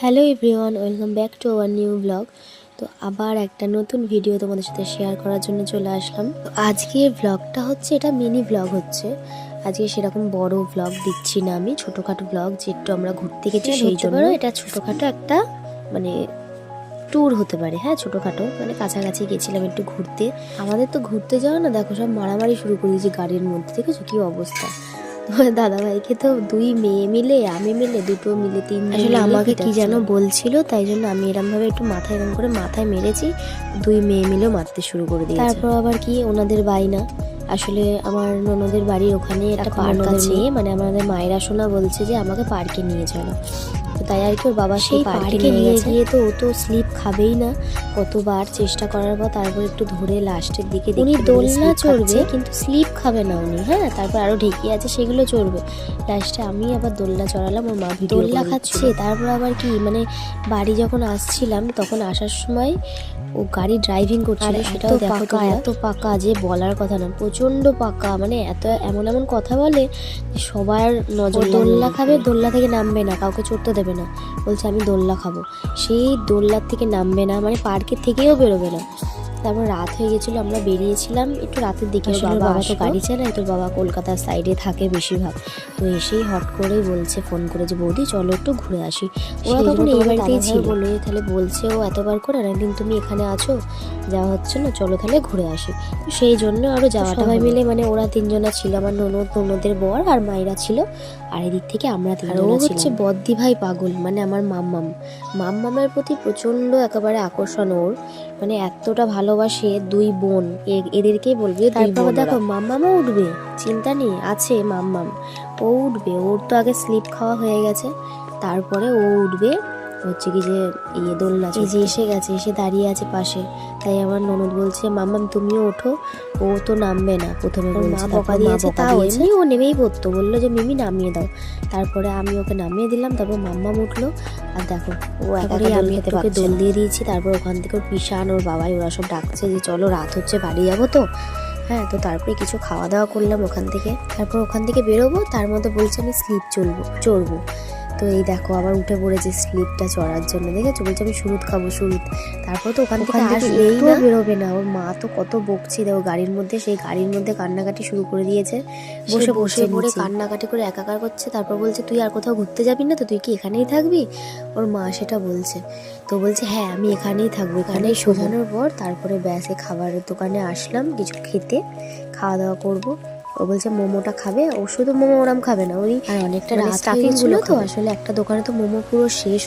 Hello everyone, welcome back to our new blog. তো আবার একটা নতুন ভিডিও তোমাদের সাথে শেয়ার করার জন্য চলে আসলাম। তো আজকের ব্লগটা হচ্ছে, এটা মিনি ব্লগ হচ্ছে। আজকে সেরকম বড় ব্লগ দিচ্ছি না, আমি ছোটোখাটো ব্লগ, যেটু আমরা ঘুরতে গেছি সেই জন্য। এটা ছোটোখাটো একটা মানে ট্যুর হতে পারে, হ্যাঁ ছোটোখাটো, মানে কাছাকাছি গেছিলাম একটু ঘুরতে। আমাদের তো ঘুরতে যাওয়া না, দেখো সব মারামারি শুরু করে দিয়েছি গাড়ির মধ্যে, দেখেছো কি অবস্থা। দাদা ভাইকে তো দুই মেয়ে মিলে, আমি মিলে, দুটো মিলে তিন, আসলে আমাকে কি যেন বলছিল, তাই জন্য আমি এরম ভাবে একটু মাথায় এরম করে মাথায় মেরেছি, দুই মেয়ে মিলেও মারতে শুরু করে দিয়েছে। তারপর আবার কি ওনাদের বাইনা, আসলে আমার ননদের বাড়ির ওখানে একটা পার্ক আছে, মানে আমাদের মায়েরা শোনা বলছে যে আমাকে পার্কে নিয়ে চলো। তো তাই আর কি ওর বাবা সেই পার্কে নিয়ে গিয়ে, তো ও তো স্লিপ খাবেই না, কতবার চেষ্টা করার পর তারপর একটু ধরে লাস্টের দিকে উনি দোলনা চড়বে, কিন্তু স্লিপ খাবে না উনি, হ্যাঁ। তারপর আরো ঢেকে আছে, সেগুলো চড়বে। লাস্টে আমি আবার দোলনা চড়ালাম, ওর মা দোলনা খাচ্ছে। তারপর আবার কি, মানে বাড়ি যখন আসছিলাম তখন আসার সময় ও গাড়ি ড্রাইভিং করছিল, সেটাও দেখো, এত পাকা যে বলার কথা না, প্রচন্ড পাকা, মানে এত এমন এমন কথা বলে যে সবার নজর। দোলনা খাবে, দোলনা থেকে নামবে না, কাউকে চড়তে দেবে না, বলছে আমি দোলনা খাবো। সেই দোলনার থেকে নামবে না, মানে পার্কের থেকেও বেরোবে না। তারপর রাত হয়ে গেছিলো, আমরা বেরিয়েছিলাম একটু রাতের দিকে। বাবা তো গাড়ি চালায়, তোর বাবা কলকাতার সাইডে থাকে বেশিরভাগ। তো এসেই হট করেই বলছে ফোন করে যে বৌদি চলো একটু ঘুরে আসি। ওরা তখন এই বাড়িতেই ছিল বলে, তাহলে বলছে ও এতবার করে, একদিন তুমি এখানে আছো, যাওয়া হচ্ছে না, চলো তাহলে ঘুরে আসি। তো সেই জন্য আরো যাওয়াটা সবাই মিলে, মানে ওরা তিনজনা ছিল, আমার ননদের বর আর মায়েরা ছিল, আর এদিক থেকে আমরা তিনজনা ছিলাম। হচ্ছে বদ্দি ভাই পাগল, মানে আমার মাম্মামের প্রতি প্রচন্ড একেবারে আকর্ষণ ওর, মানে এতটা ভালোবাসে। দুই বোন, এদেরকেই বলবে। তারপর দেখো মাম্মামও উঠবে, চিন্তা নেই, আছে মাম্মাম, ও উঠবে। ওর তো আগে স্লিপ খাওয়া হয়ে গেছে, তারপরে ও উঠবে হচ্ছে কি যে দোলনা। এই যে এসে গেছে, এসে দাঁড়িয়ে আছে পাশে। তাই আমার ননদ বলছে মাম্মাম তুমিও ওঠো। ও তো নামবে না, প্রথমে মা বকা দিয়েছে, তাও এমনি ও নেমেই পড়তো, বললো যে মিমি নামিয়ে দাও। তারপরে আমি ওকে নামিয়ে দিলাম, তারপর মাম্মাম উঠলো। আর দেখো ও একেবারে, আমি ওকে দোল দিয়ে দিয়েছি। তারপর ওখান থেকে ওর পিসান, ওর বাবাই, ওরা সব ডাকছে যে চলো রাত হচ্ছে, বাড়ি যাবো তো, হ্যাঁ। তো তারপরে কিছু খাওয়া দাওয়া করলাম ওখান থেকে, তারপর ওখান থেকে বেরোবো। তার মধ্যে বলছে আমি স্লিপ চড়বো। তো এই দেখো আবার উঠে পড়েছে স্লিপটা চড়ার জন্য, দেখেছো, বলছে আমি সুরুত খাবো, সুরুত। তারপর তো ওখান থেকে আসলেই না, বেরোবে না। ওর মা তো কত বকছি, দেখো গাড়ির মধ্যে, সেই গাড়ির মধ্যে কান্নাকাটি শুরু করে দিয়েছে, বসে বসে পড়ে কান্নাকাটি করে একাকার করছে। তারপর বলছে তুই আর কোথাও ঘুরতে যাবি না তো, তুই কি এখানেই থাকবি? ওর মা সেটা বলছে। তো বলছে হ্যাঁ আমি এখানেই থাকবো। এখানেই শোধানোর পর তারপরে ব্যাসে খাবারের দোকানে আসলাম কিছু খেতে, খাওয়া দাওয়া করবো। ও বলছে মোমোটা খাবে, ও শুধু মোমো ওরাম খাবে না, ওই আর অনেকটা রাত ছিল তো, আসলে একটা দোকানে তো মোমো পুরো শেষ